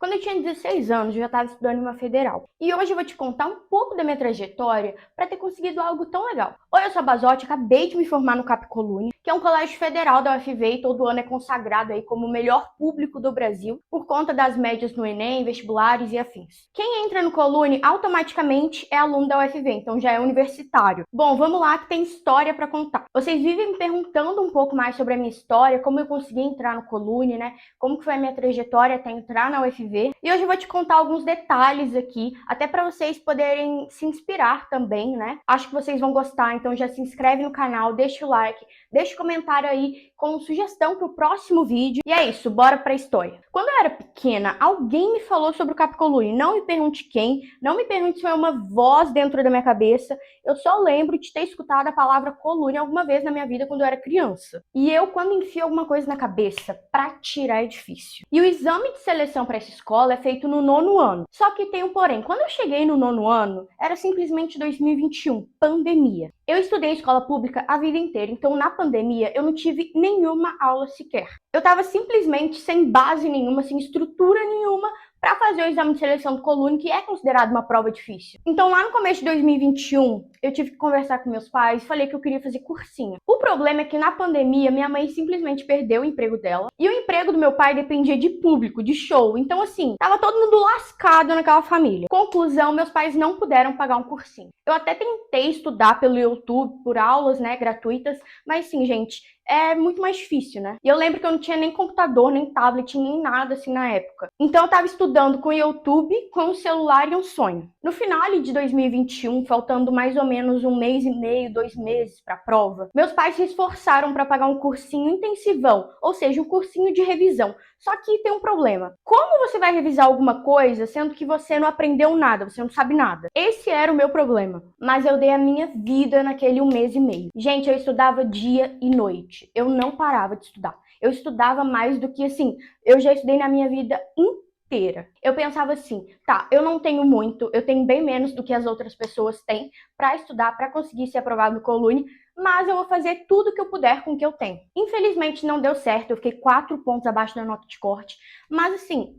Quando eu tinha 16 anos, eu já estava estudando em uma federal. E hoje eu vou te contar um pouco da minha trajetória para ter conseguido algo tão legal. Oi, eu sou a Basotti, acabei de me formar no Capcolune, que é um colégio federal da UFV e todo ano é consagrado aí como o melhor público do Brasil por conta das médias no Enem, vestibulares e afins. Quem entra no Colune automaticamente é aluno da UFV, então já é universitário. Bom, vamos lá que tem história para contar. Vocês vivem me perguntando um pouco mais sobre a minha história, como eu consegui entrar no Colune, né? Como que foi a minha trajetória até entrar na UFV. E hoje eu vou te contar alguns detalhes aqui, até para vocês poderem se inspirar também, né? Acho que vocês vão gostar, então já se inscreve no canal, deixa o like, deixa o comentário aí com sugestão para o próximo vídeo. E é isso, bora para a história. Quando eu era pequena, alguém me falou sobre o Capcolune. Não me pergunte quem, não me pergunte se foi uma voz dentro da minha cabeça. Eu só lembro de ter escutado a palavra Colune alguma vez na minha vida quando eu era criança. E eu, quando enfio alguma coisa na cabeça, pra tirar é difícil. E o exame de seleção para essa escola é feito no 9º ano. Só que tem um porém. Quando eu cheguei no 9º ano, era simplesmente 2021, pandemia. Eu estudei escola pública a vida inteira, então na pandemia eu não tive nenhuma aula sequer. Eu tava simplesmente sem base nenhuma, sem estrutura nenhuma para fazer o exame de seleção do Colune, que é considerado uma prova difícil. Então, lá no começo de 2021, eu tive que conversar com meus pais e falei que eu queria fazer cursinho. O problema é que na pandemia, minha mãe simplesmente perdeu o emprego dela e o emprego do meu pai dependia de público, de show. Então, assim, tava todo mundo lascado naquela família. Conclusão, meus pais não puderam pagar um cursinho. Eu até tentei estudar pelo YouTube, por aulas, né, gratuitas, mas sim, gente, é muito mais difícil, né? E eu lembro que eu não tinha nem computador, nem tablet, nem nada assim na época. Então eu tava estudando com o YouTube, com o celular e um sonho. No final de 2021, faltando mais ou menos um mês e meio, 2 meses pra prova, meus pais se esforçaram para pagar um cursinho intensivão, ou seja, um cursinho de revisão. Só que tem um problema. Como você vai revisar alguma coisa sendo que você não aprendeu nada, você não sabe nada? Esse era o meu problema. Mas eu dei a minha vida naquele 1 mês e meio. Gente, eu estudava dia e noite. Eu não parava de estudar. Eu estudava mais do que, assim, eu já estudei na minha vida inteira. Eu pensava assim, tá, eu não tenho muito, eu tenho bem menos do que as outras pessoas têm para estudar, para conseguir ser aprovado no Colune, mas eu vou fazer tudo que eu puder com o que eu tenho. Infelizmente não deu certo, eu fiquei 4 pontos abaixo da nota de corte, mas assim,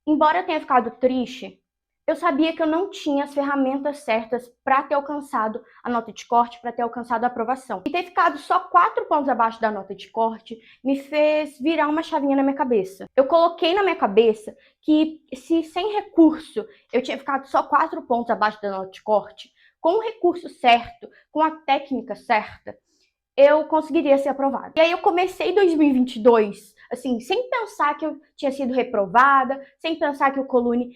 embora eu tenha ficado triste, eu sabia que eu não tinha as ferramentas certas para ter alcançado a nota de corte, para ter alcançado a aprovação. E ter ficado só 4 pontos abaixo da nota de corte me fez virar uma chavinha na minha cabeça. Eu coloquei na minha cabeça que se sem recurso eu tinha ficado só 4 pontos abaixo da nota de corte, com o recurso certo, com a técnica certa, eu conseguiria ser aprovada. E aí eu comecei 2022, assim, sem pensar que eu tinha sido reprovada, sem pensar que o Colune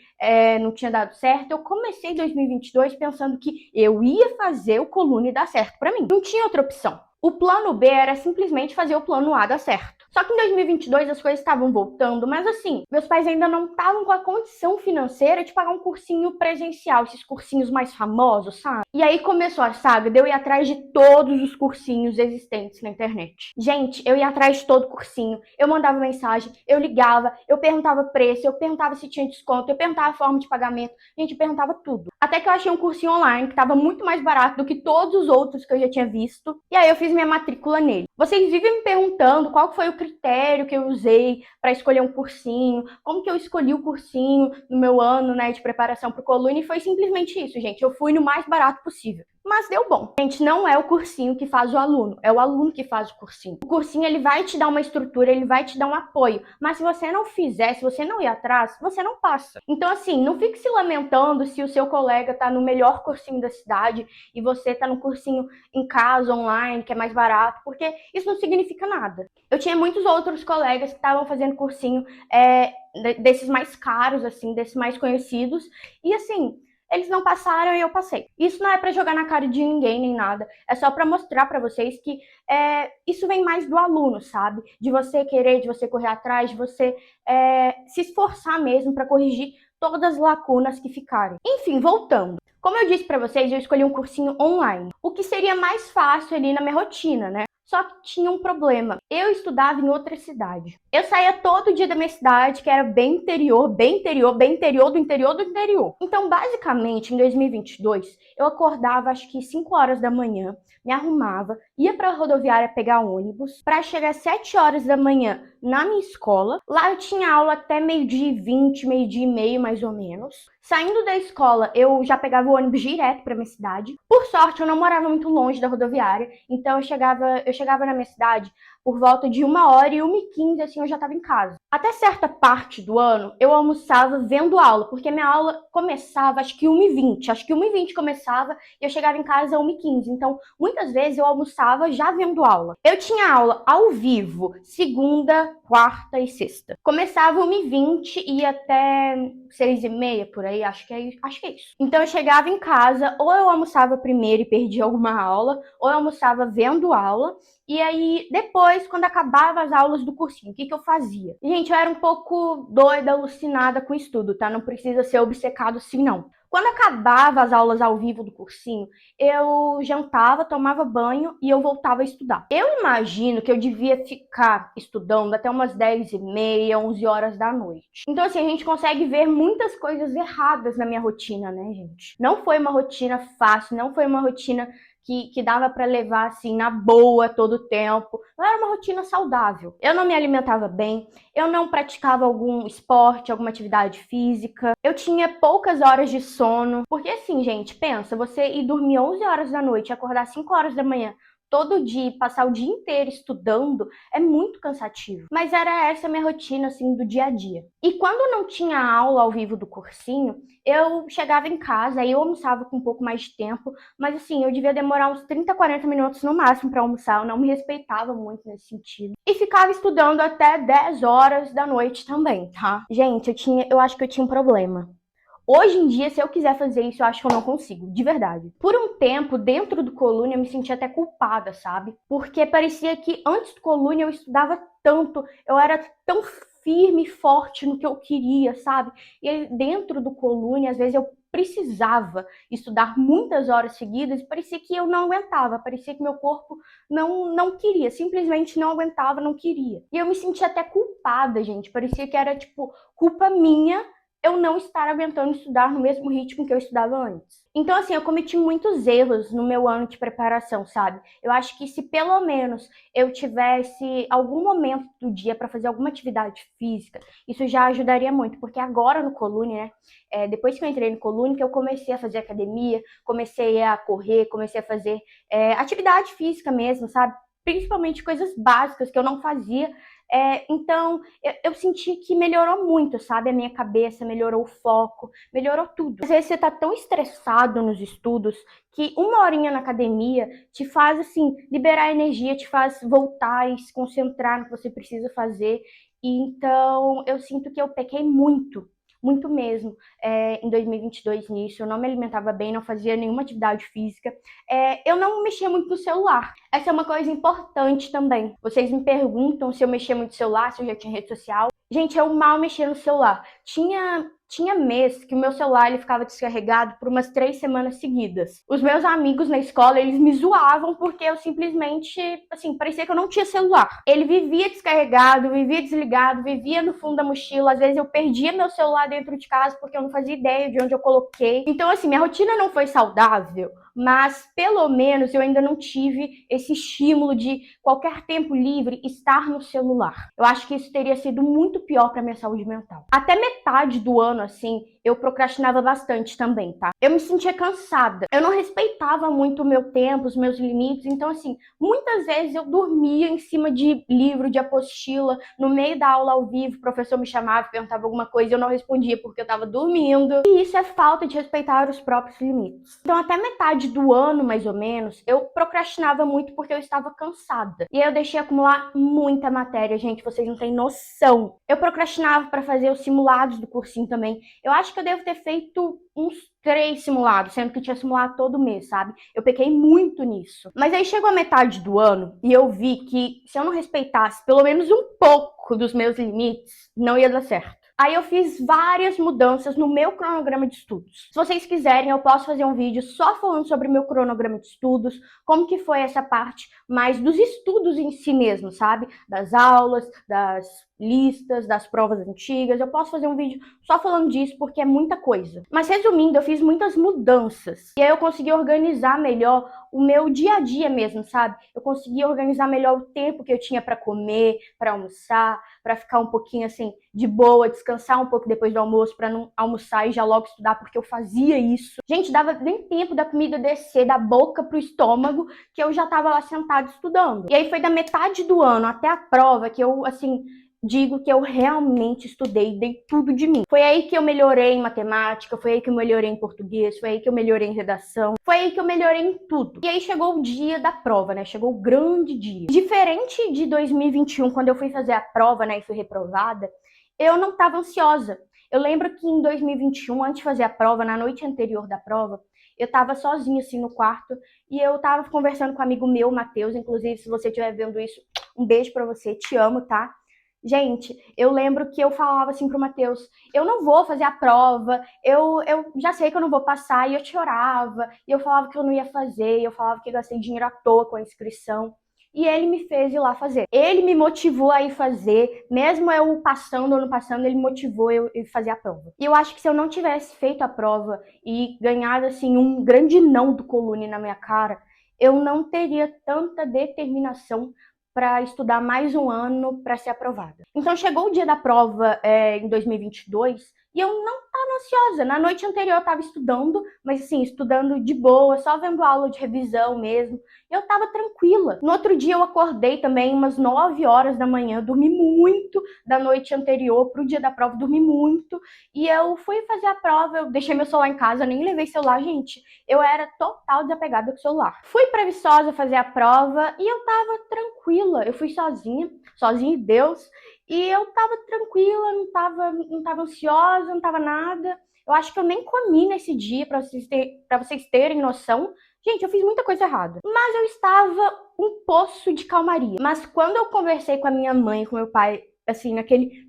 não tinha dado certo. Eu comecei 2022 pensando que eu ia fazer o Colune dar certo pra mim. Não tinha outra opção. O plano B era simplesmente fazer o plano A dar certo. Só que em 2022 as coisas estavam voltando, mas assim, meus pais ainda não estavam com a condição financeira de pagar um cursinho presencial, esses cursinhos mais famosos, sabe? E aí começou a saga de eu ir atrás de todos os cursinhos existentes na internet. Gente, eu ia atrás de todo cursinho, eu mandava mensagem, eu ligava, eu perguntava preço, eu perguntava se tinha desconto, eu perguntava a forma de pagamento, gente, eu perguntava tudo. Até que eu achei um cursinho online que estava muito mais barato do que todos os outros que eu já tinha visto, e aí eu fiz minha matrícula nele. Vocês vivem me perguntando qual foi o critério que eu usei para escolher um cursinho, como que eu escolhi o cursinho no meu ano, né, de preparação para o Colune, e foi simplesmente isso, gente. Eu fui no mais barato possível. Mas deu bom. Gente, não é o cursinho que faz o aluno, é o aluno que faz o cursinho. O cursinho, ele vai te dar uma estrutura, ele vai te dar um apoio, mas se você não fizer, se você não ir atrás, você não passa. Então, assim, não fique se lamentando se o seu colega tá no melhor cursinho da cidade e você tá no cursinho em casa, online, que é mais barato, porque isso não significa nada. Eu tinha muitos outros colegas que estavam fazendo cursinho desses mais caros, assim, desses mais conhecidos, e assim, eles não passaram e eu passei. Isso não é pra jogar na cara de ninguém, nem nada. É só pra mostrar pra vocês que isso vem mais do aluno, sabe? De você querer, de você correr atrás, de você se esforçar mesmo pra corrigir todas as lacunas que ficarem. Enfim, voltando. Como eu disse pra vocês, eu escolhi um cursinho online. O que seria mais fácil ali na minha rotina, né? Só que tinha um problema. Eu estudava em outra cidade. Eu saía todo dia da minha cidade, que era bem interior, bem interior, bem interior do interior do interior. Então, basicamente, em 2022, eu acordava acho que 5 horas da manhã, me arrumava, ia para a rodoviária pegar ônibus, para chegar às 7 horas da manhã na minha escola. Lá eu tinha aula até 12h20, 12h30, mais ou menos. Saindo da escola, eu já pegava o ônibus direto pra minha cidade. Por sorte, eu não morava muito longe da rodoviária, então eu chegava na minha cidade por volta de 1h e 1h15, assim, eu já estava em casa. Até certa parte do ano, eu almoçava vendo aula, porque minha aula começava, acho que 1h20. Acho que 1h20 começava e eu chegava em casa 1h15. Então, muitas vezes eu almoçava já vendo aula. Eu tinha aula ao vivo, segunda, quarta e sexta. Começava 1h20 e ia até 6h30, por aí, acho que é isso. Então, eu chegava em casa, ou eu almoçava primeiro e perdia alguma aula, ou eu almoçava vendo aula. E aí, depois, quando acabava as aulas do cursinho, o que eu fazia? Gente, eu era um pouco doida, alucinada com estudo, tá? Não precisa ser obcecado assim, não. Quando acabava as aulas ao vivo do cursinho, eu jantava, tomava banho e eu voltava a estudar. Eu imagino que eu devia ficar estudando até umas 10h30, 11h da noite. Então, assim, a gente consegue ver muitas coisas erradas na minha rotina, né, gente? Não foi uma rotina fácil, não foi uma rotina que dava para levar assim na boa todo o tempo. Não era uma rotina saudável. Eu não me alimentava bem, eu não praticava algum esporte, alguma atividade física. Eu tinha poucas horas de sono. Porque assim, gente, pensa, você ir dormir 11h da noite e acordar 5h da manhã todo dia, passar o dia inteiro estudando, é muito cansativo. Mas era essa a minha rotina, assim, do dia a dia. E quando não tinha aula ao vivo do cursinho, eu chegava em casa, aí eu almoçava com um pouco mais de tempo, mas assim, eu devia demorar uns 30, 40 minutos no máximo para almoçar, eu não me respeitava muito nesse sentido. E ficava estudando até 10h da noite também, tá? Gente, eu acho que eu tinha um problema. Hoje em dia, se eu quiser fazer isso, eu acho que eu não consigo, de verdade. Por um tempo, dentro do Colune, eu me sentia até culpada, sabe? Porque parecia que antes do Colune eu estudava tanto, eu era tão firme e forte no que eu queria, sabe? E aí, dentro do Colune, às vezes eu precisava estudar muitas horas seguidas e parecia que eu não aguentava, parecia que meu corpo não queria, simplesmente não aguentava, não queria. E eu me sentia até culpada, gente, parecia que era, tipo, culpa minha eu não estar aguentando estudar no mesmo ritmo que eu estudava antes. Então, assim, eu cometi muitos erros no meu ano de preparação, sabe? Eu acho que se pelo menos eu tivesse algum momento do dia para fazer alguma atividade física, isso já ajudaria muito, porque agora no Colune, né? Depois que eu entrei no Colune, que eu comecei a fazer academia, comecei a correr, comecei a fazer atividade física mesmo, sabe? Principalmente coisas básicas que eu não fazia. Então, eu senti que melhorou muito, sabe? A minha cabeça, melhorou o foco, melhorou tudo. Às vezes você tá tão estressado nos estudos que uma horinha na academia te faz, assim, liberar energia, te faz voltar e se concentrar no que você precisa fazer. Então, eu sinto que eu pequei muito mesmo, em 2022 nisso. Eu não me alimentava bem, não fazia nenhuma atividade física. Eu não mexia muito no celular. Essa é uma coisa importante também. Vocês me perguntam se eu mexia muito no celular, se eu já tinha rede social. Gente, eu mal mexia no celular. Tinha mês que o meu celular ele ficava descarregado por umas 3 semanas seguidas. Os meus amigos na escola, eles me zoavam porque eu simplesmente, assim, parecia que eu não tinha celular. Ele vivia descarregado, vivia desligado, vivia no fundo da mochila. Às vezes eu perdia meu celular dentro de casa porque eu não fazia ideia de onde eu coloquei. Então, assim, minha rotina não foi saudável, mas pelo menos eu ainda não tive esse estímulo de qualquer tempo livre estar no celular. Eu acho que isso teria sido muito pior para minha saúde mental. Até metade do ano, assim, eu procrastinava bastante também, tá? Eu me sentia cansada. Eu não respeitava muito o meu tempo, os meus limites. Então, assim, muitas vezes eu dormia em cima de livro, de apostila, no meio da aula ao vivo, o professor me chamava, perguntava alguma coisa e eu não respondia porque eu tava dormindo. E isso é falta de respeitar os próprios limites. Então, até metade do ano, mais ou menos, eu procrastinava muito porque eu estava cansada. E aí eu deixei acumular muita matéria, gente, vocês não têm noção. Eu procrastinava para fazer os simulados do cursinho também. Eu acho que eu devo ter feito uns 3 simulados, sendo que tinha simulado todo mês, sabe? Eu pequei muito nisso. Mas aí chegou a metade do ano e eu vi que se eu não respeitasse pelo menos um pouco dos meus limites, não ia dar certo. Aí eu fiz várias mudanças no meu cronograma de estudos. Se vocês quiserem, eu posso fazer um vídeo só falando sobre o meu cronograma de estudos, como que foi essa parte mais dos estudos em si mesmo, sabe? Das aulas, das listas das provas antigas. Eu posso fazer um vídeo só falando disso porque é muita coisa. Mas resumindo, eu fiz muitas mudanças. E aí eu consegui organizar melhor o meu dia a dia mesmo, sabe? Eu consegui organizar melhor o tempo que eu tinha para comer, para almoçar, para ficar um pouquinho assim de boa, descansar um pouco depois do almoço, para não almoçar e já logo estudar, porque eu fazia isso. Gente, dava nem tempo da comida descer da boca pro estômago que eu já tava lá sentada estudando. E aí foi da metade do ano até a prova que eu, assim, digo que eu realmente estudei, dei tudo de mim. Foi aí que eu melhorei em matemática, foi aí que eu melhorei em português, foi aí que eu melhorei em redação, foi aí que eu melhorei em tudo. E aí chegou o dia da prova, né? Chegou o grande dia. Diferente de 2021, quando eu fui fazer a prova, né, e fui reprovada, eu não tava ansiosa. Eu lembro que em 2021, antes de fazer a prova, na noite anterior da prova, eu tava sozinha assim no quarto e eu tava conversando com um amigo meu, Matheus, inclusive se você estiver vendo isso, um beijo pra você, te amo, tá? Gente, eu lembro que eu falava assim pro Matheus, eu não vou fazer a prova, eu já sei que eu não vou passar, e eu chorava, e eu falava que eu não ia fazer, e eu falava que eu gastei dinheiro à toa com a inscrição. E ele me fez ir lá fazer. Ele me motivou a ir fazer, mesmo eu passando ou não passando, ele motivou eu ir fazer a prova. E eu acho que se eu não tivesse feito a prova e ganhado assim um grande não do Colune na minha cara, eu não teria tanta determinação para estudar mais um ano para ser aprovada. Então chegou o dia da prova em 2022 e eu não estava ansiosa. Na noite anterior eu estava estudando, mas assim, estudando de boa, só vendo aula de revisão mesmo. Eu estava tranquila. No outro dia eu acordei também umas 9 horas da manhã, dormi muito da noite anterior pro dia da prova, dormi muito. E eu fui fazer a prova, eu deixei meu celular em casa, nem levei celular, gente. Eu era total desapegada com o celular. Fui pra Viçosa fazer a prova e eu tava tranquila. Eu fui sozinha em Deus. E eu tava tranquila, não tava ansiosa, não tava nada. Eu acho que eu nem comi nesse dia, pra vocês terem noção. Gente, eu fiz muita coisa errada. Mas eu estava um poço de calmaria. Mas quando eu conversei com a minha mãe e com meu pai, assim,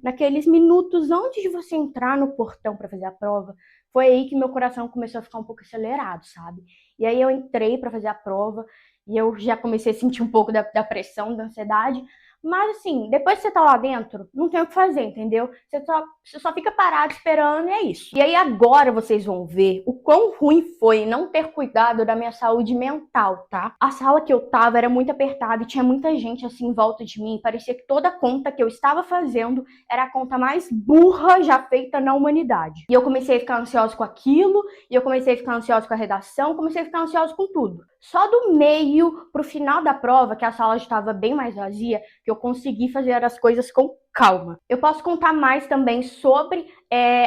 naqueles minutos antes de você entrar no portão pra fazer a prova, foi aí que meu coração começou a ficar um pouco acelerado, sabe? E aí eu entrei pra fazer a prova e eu já comecei a sentir um pouco da pressão, da ansiedade. Mas assim, depois que você tá lá dentro, não tem o que fazer, entendeu? Você só fica parado esperando e é isso. E aí agora vocês vão ver o quão ruim foi não ter cuidado da minha saúde mental, tá? A sala que eu tava era muito apertada e tinha muita gente assim em volta de mim. Parecia que toda conta que eu estava fazendo era a conta mais burra já feita na humanidade. E eu comecei a ficar ansiosa com aquilo, e eu comecei a ficar ansiosa com a redação, comecei a ficar ansiosa com tudo. Só do meio pro final da prova, que a sala já estava bem mais vazia, que eu consegui fazer as coisas com calma. Eu posso contar mais também sobre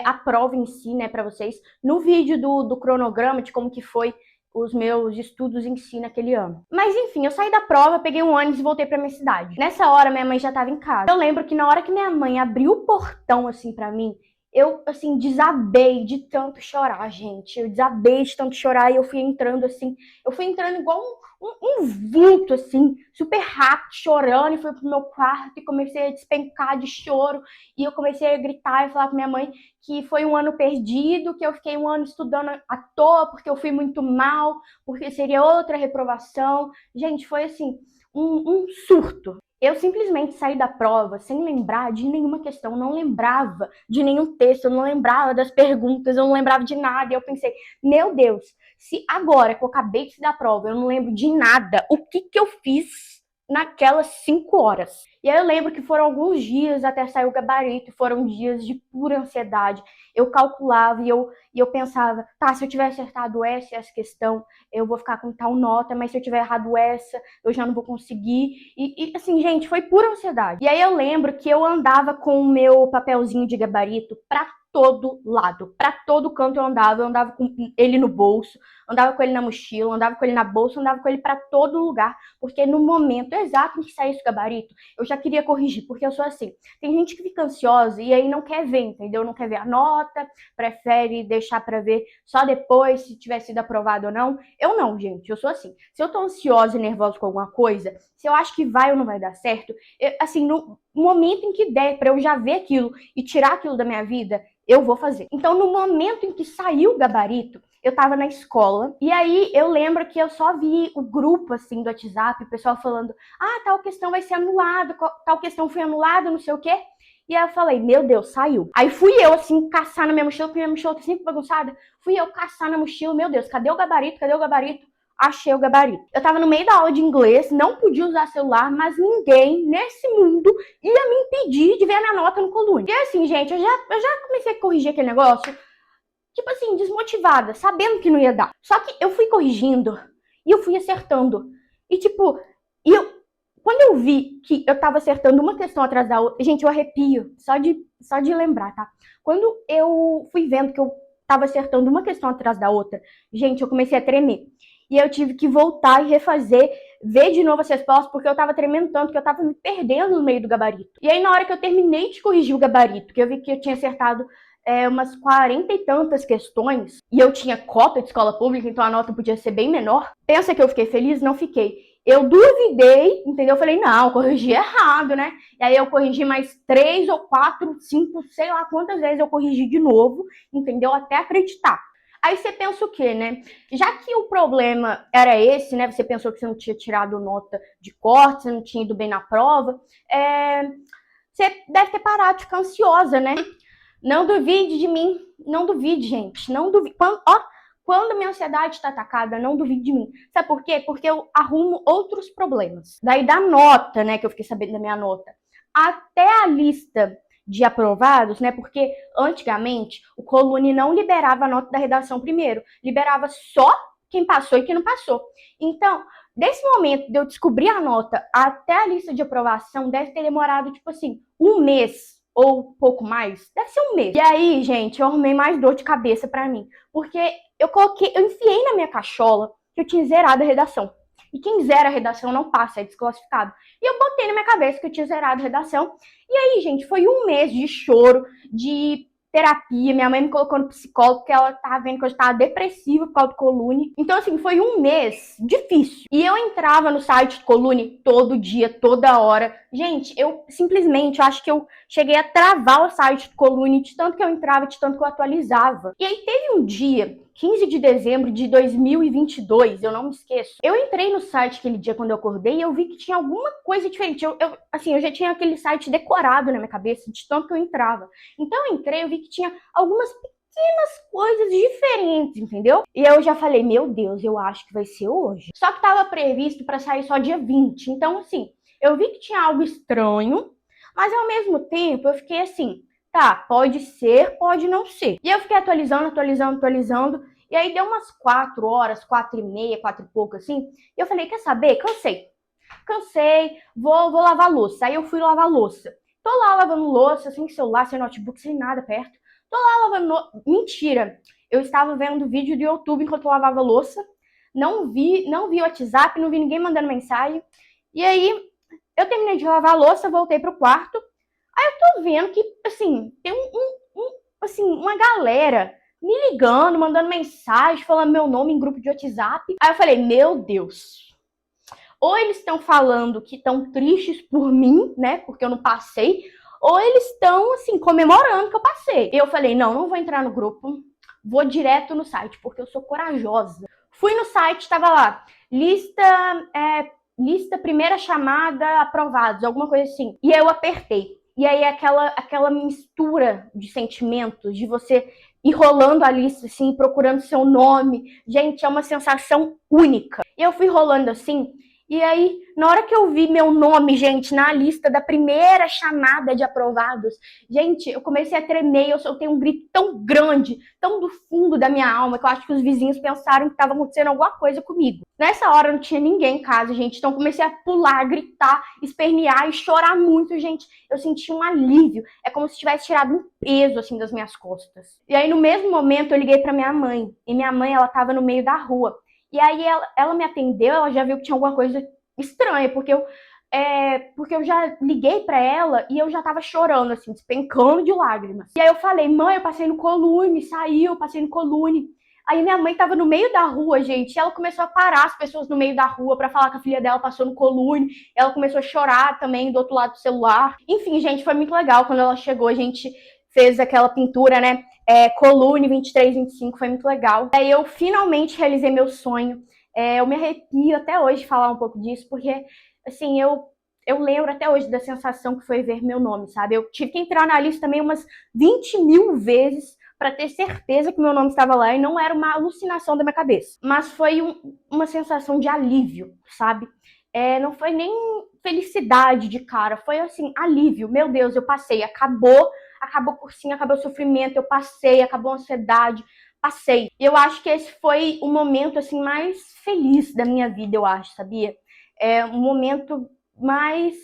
a prova em si, né, para vocês, no vídeo do cronograma de como que foi os meus estudos em si naquele ano. Mas enfim, eu saí da prova, peguei um ônibus e voltei pra minha cidade. Nessa hora, minha mãe já estava em casa. Eu lembro que na hora que minha mãe abriu o portão, assim, pra mim, eu, assim, desabei de tanto chorar, gente. Eu desabei de tanto chorar e eu fui entrando, assim, eu fui entrando igual um vulto, assim, super rápido, chorando, e fui pro meu quarto e comecei a despencar de choro. E eu comecei a gritar e falar com minha mãe que foi um ano perdido, que eu fiquei um ano estudando à toa, porque eu fui muito mal, porque seria outra reprovação. Gente, foi, assim, um surto. Eu simplesmente saí da prova sem lembrar de nenhuma questão, não lembrava de nenhum texto, eu não lembrava das perguntas, eu não lembrava de nada. E eu pensei, meu Deus, se agora que eu acabei de sair da prova, eu não lembro de nada, o que eu fiz naquelas 5 horas? E aí eu lembro que foram alguns dias até sair o gabarito, foram dias de pura ansiedade. Eu calculava e eu pensava, tá, se eu tiver acertado essa questão, eu vou ficar com tal nota, mas se eu tiver errado essa, eu já não vou conseguir. E assim, gente, foi pura ansiedade. E aí eu lembro que eu andava com o meu papelzinho de gabarito pra todo lado, pra todo canto eu andava com ele no bolso, andava com ele na mochila, andava com ele na bolsa, andava com ele pra todo lugar, porque no momento exato em que saísse o gabarito, eu já queria corrigir, porque eu sou assim. Tem gente que fica ansiosa e aí não quer ver, entendeu? Não quer ver a nota, prefere deixar pra ver só depois se tiver sido aprovado ou não. Eu não, gente, eu sou assim. Se eu tô ansiosa e nervosa com alguma coisa, se eu acho que vai ou não vai dar certo, assim, no momento em que der pra eu já ver aquilo e tirar aquilo da minha vida, eu vou fazer. Então, no momento em que saiu o gabarito, eu tava na escola, e aí eu lembro que eu só vi o grupo, assim, do WhatsApp, o pessoal falando, ah, tal questão vai ser anulada, tal questão foi anulada, não sei o quê. E aí eu falei, meu Deus, saiu. Aí fui eu, assim, caçar na minha mochila, porque minha mochila tá sempre bagunçada. Fui eu caçar na mochila, meu Deus, cadê o gabarito? Cadê o gabarito? Achei o gabarito. Eu tava no meio da aula de inglês, não podia usar celular, mas ninguém nesse mundo ia me impedir de ver a minha nota no Colune. E assim, gente, eu já comecei a corrigir aquele negócio, tipo assim, desmotivada, sabendo que não ia dar. Só que eu fui corrigindo e eu fui acertando. E tipo, quando eu vi que eu tava acertando uma questão atrás da outra, gente, eu arrepio, só de lembrar, tá? Quando eu fui vendo que eu tava acertando uma questão atrás da outra, gente, eu comecei a tremer. E eu tive que voltar e refazer, ver de novo as respostas, porque eu tava tremendo tanto que eu tava me perdendo no meio do gabarito. E aí, na hora que eu terminei de corrigir o gabarito, que eu vi que eu tinha acertado umas 40 e tantas questões, e eu tinha cota de escola pública, então a nota podia ser bem menor. Pensa que eu fiquei feliz? Não fiquei. Eu duvidei, entendeu? Eu falei, não, eu corrigi errado, né? E aí eu corrigi mais 3 ou 4, 5, sei lá quantas vezes eu corrigi de novo, entendeu? Até acreditar. Aí você pensa o quê, né? Já que o problema era esse, né? Você pensou que você não tinha tirado nota de corte, você não tinha ido bem na prova, você deve ter parado de ficar ansiosa, né? Não duvide de mim, não duvide, gente, não duvide. Quando minha ansiedade está atacada, não duvide de mim. Sabe por quê? Porque eu arrumo outros problemas. Daí da nota, né, que eu fiquei sabendo da minha nota, até a lista de aprovados, né, porque antigamente o Colune não liberava a nota da redação primeiro, liberava só quem passou e quem não passou. Então, desse momento de eu descobrir a nota até a lista de aprovação, deve ter demorado, tipo assim, um mês ou pouco mais, deve ser um mês. E aí, gente, eu arrumei mais dor de cabeça pra mim, porque eu enfiei na minha cachola que eu tinha zerado a redação. E quem zera a redação não passa, é desclassificado. E eu botei na minha cabeça que eu tinha zerado a redação. E aí, gente, foi um mês de choro, de terapia. Minha mãe me colocou no psicólogo porque ela tava vendo que eu estava depressiva por causa do Colune. Então, assim, foi um mês difícil. E eu entrava no site do Colune todo dia, toda hora. Gente, eu simplesmente acho que eu cheguei a travar o site do Colune de tanto que eu entrava, de tanto que eu atualizava. E aí teve um dia, 15 de dezembro de 2022, eu não me esqueço. Eu entrei no site aquele dia quando eu acordei e eu vi que tinha alguma coisa diferente. Eu já tinha aquele site decorado na minha cabeça de tanto que eu entrava. Então eu entrei, eu vi que tinha algumas pequenas coisas diferentes, entendeu? E eu já falei, meu Deus, eu acho que vai ser hoje. Só que estava previsto para sair só dia 20. Então, assim, eu vi que tinha algo estranho, mas ao mesmo tempo eu fiquei assim, tá, pode ser, pode não ser. E eu fiquei atualizando. E aí deu umas 4 horas, 4h30, 4 e pouco assim. E eu falei, quer saber? Cansei, vou lavar louça. Aí eu fui lavar louça. Tô lá lavando louça, sem celular, sem notebook, sem nada perto. Tô lá lavando Mentira! Eu estava vendo vídeo do YouTube enquanto eu lavava louça. Não vi o WhatsApp, não vi ninguém mandando mensagem. E aí, eu terminei de lavar a louça, voltei pro quarto. Aí eu tô vendo que, assim, tem uma galera me ligando, mandando mensagem, falando meu nome em grupo de WhatsApp. Aí eu falei, meu Deus. Ou eles estão falando que estão tristes por mim, né, porque eu não passei, ou eles estão, assim, comemorando que eu passei. E eu falei, não vou entrar no grupo, vou direto no site, porque eu sou corajosa. Fui no site, tava lá, lista primeira chamada aprovados, alguma coisa assim. E aí eu apertei. E aí aquela mistura de sentimentos, de você ir rolando a lista, assim, procurando seu nome. Gente, é uma sensação única. E eu fui rolando assim, e aí, na hora que eu vi meu nome, gente, na lista da primeira chamada de aprovados, gente, eu comecei a tremer, eu soltei um grito tão grande, tão do fundo da minha alma, que eu acho que os vizinhos pensaram que estava acontecendo alguma coisa comigo. Nessa hora não tinha ninguém em casa, gente, então comecei a pular, gritar, espernear e chorar muito, gente. Eu senti um alívio, é como se tivesse tirado um peso, assim, das minhas costas. E aí, no mesmo momento, eu liguei pra minha mãe, e minha mãe, ela tava no meio da rua. E aí ela me atendeu, ela já viu que tinha alguma coisa estranha, porque eu já liguei pra ela e eu já tava chorando, assim, despencando de lágrimas. E aí eu falei, mãe, eu passei no Colune, eu passei no Colune. Aí minha mãe tava no meio da rua, gente, e ela começou a parar as pessoas no meio da rua pra falar que a filha dela passou no Colune. Ela começou a chorar também do outro lado do celular. Enfim, gente, foi muito legal. Quando ela chegou, a gente fez aquela pintura, né? Colune 23, 25, foi muito legal. Aí eu finalmente realizei meu sonho. Eu me arrepio até hoje de falar um pouco disso, porque, assim, eu Eu lembro até hoje da sensação que foi ver meu nome, sabe? Eu tive que entrar na lista também umas 20 mil vezes para ter certeza que meu nome estava lá e não era uma alucinação da minha cabeça. Mas foi uma sensação de alívio, sabe? Não foi nem felicidade de cara, foi assim, alívio. Meu Deus, eu passei, acabou o cursinho, acabou o sofrimento, eu passei, acabou a ansiedade, passei. Eu acho que esse foi o momento assim mais feliz da minha vida, eu acho, sabia? É um momento mais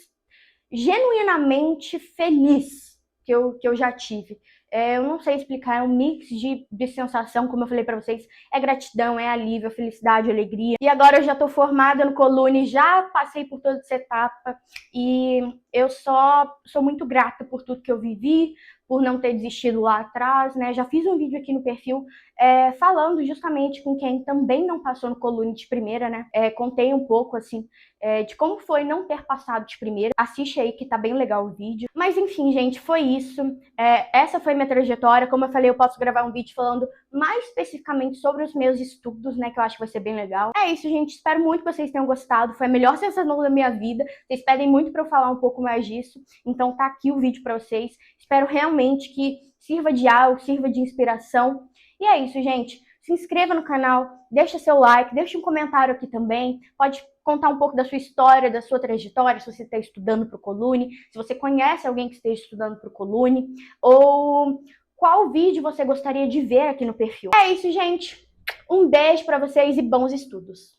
genuinamente feliz que eu já tive. Eu não sei explicar, é um mix de sensação, como eu falei pra vocês, é gratidão, é alívio, felicidade, alegria. E agora eu já tô formada no Colune, já passei por toda essa etapa e eu só sou muito grata por tudo que eu vivi, por não ter desistido lá atrás, né? Já fiz um vídeo aqui no perfil falando justamente com quem também não passou no Colune de primeira, né? Contei um pouco, assim, de como foi não ter passado de primeira. Assiste aí que tá bem legal o vídeo. Mas enfim, gente, foi isso. Essa foi minha trajetória. Como eu falei, eu posso gravar um vídeo falando mais especificamente sobre os meus estudos, né? Que eu acho que vai ser bem legal. É isso, gente. Espero muito que vocês tenham gostado. Foi a melhor sensação da minha vida. Vocês pedem muito pra eu falar um pouco mais disso. Então tá aqui o vídeo pra vocês. Espero realmente que sirva de algo, sirva de inspiração. E é isso, gente. Se inscreva no canal, deixa seu like, deixa um comentário aqui também. Pode contar um pouco da sua história, da sua trajetória, se você está estudando para o Colune, se você conhece alguém que esteja estudando para o Colune, ou qual vídeo você gostaria de ver aqui no perfil. É isso, gente. Um beijo para vocês e bons estudos.